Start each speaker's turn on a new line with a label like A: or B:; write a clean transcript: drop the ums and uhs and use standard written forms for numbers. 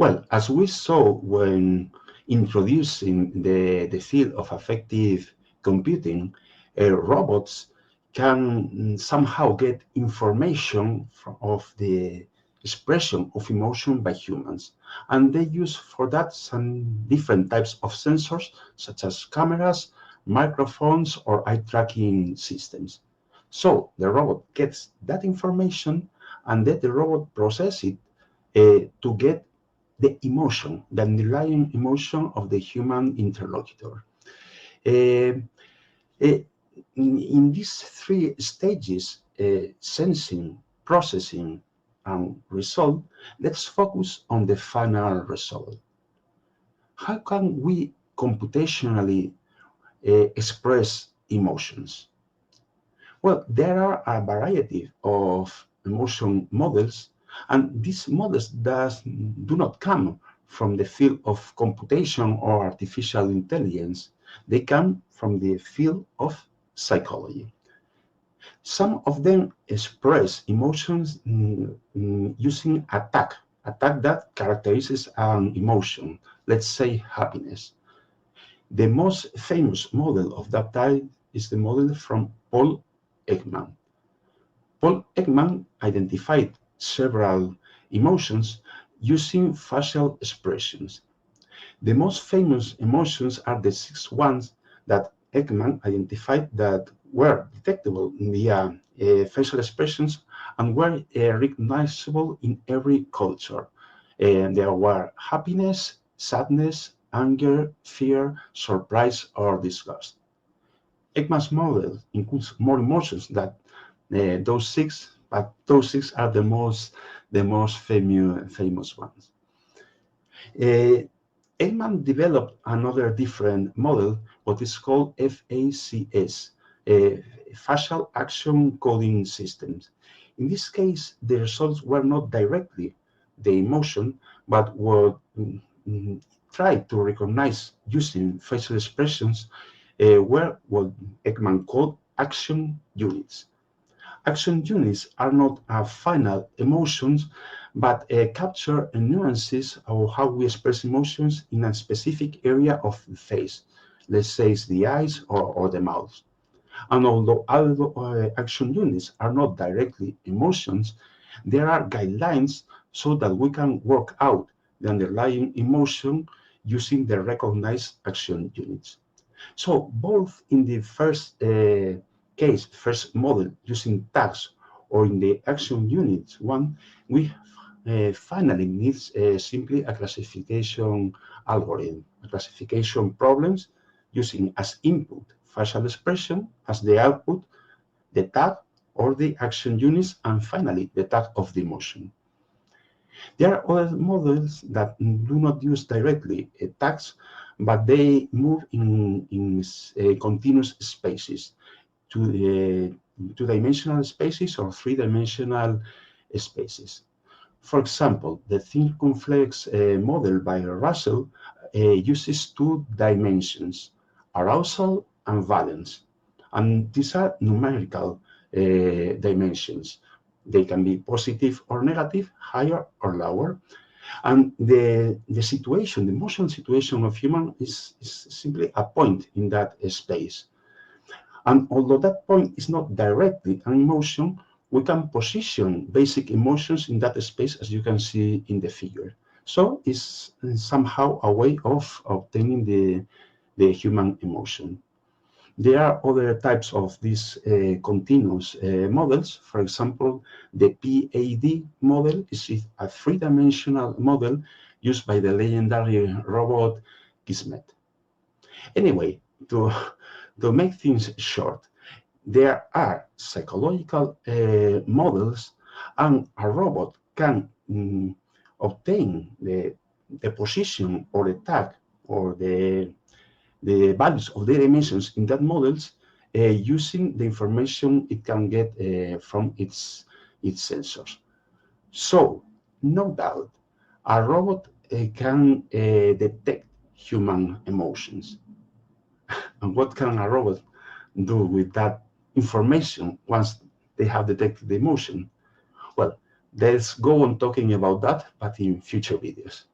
A: Well, as we saw when introducing the field of affective computing, robots can somehow get information of the expression of emotion by humans. And they use for that some different types of sensors, such as cameras, microphones, or eye tracking systems. So the robot gets that information, and then the robot processes it to get the emotion, the underlying emotion of the human interlocutor. Uh, uh, in these three stages, sensing, processing, and result, let's focus on the final result. How can we computationally express emotions? Well, there are a variety of emotion models, and these models do not come from the field of computation or artificial intelligence. They come from the field of psychology. Some of them express emotions using attack that characterizes an emotion, let's say happiness. The most famous model of that type is the model from Paul Ekman. Paul Ekman identified several emotions using facial expressions. The most famous emotions are the six ones that Ekman identified that were detectable in the facial expressions and were recognizable in every culture. There were happiness, sadness, anger, fear, surprise, or disgust. Ekman's model includes more emotions than those six, but those six are the most famous ones. Uh, Ekman developed another different model, what is called FACS, Facial Action Coding Systems. In this case, the results were not directly the emotion, but were tried to recognize using facial expressions were what Ekman called action units. Action units are not final emotions, but capture nuances of how we express emotions in a specific area of the face, let's say it's the eyes or the mouth. And although action units are not directly emotions, there are guidelines so that we can work out the underlying emotion using the recognized action units. So both in the first case, first model using tags, or in the action units one, we finally need simply a classification algorithm, a classification problems using as input facial expression, as the output the tag or the action units, and finally the tag of the emotion. There are other models that do not use directly tags, but they move in continuous spaces, two-dimensional spaces or three-dimensional spaces. For example, the circumflex model by Russell uses two dimensions, arousal and valence. And these are numerical dimensions. They can be positive or negative, higher or lower. And the situation, the emotional situation of human is simply a point in that space. And although that point is not directly an emotion, we can position basic emotions in that space, as you can see in the figure. So it's somehow a way of obtaining the human emotion. There are other types of these continuous models. For example, the PAD model is a three-dimensional model used by the legendary robot Gizmet. Anyway, to make things short, there are psychological models, and a robot can obtain the position or the tag or the values of the dimensions in that models using the information it can get from its sensors. So, no doubt, a robot can detect human emotions. And what can a robot do with that information once they have detected the emotion? Well, let's go on talking about that, but in future videos.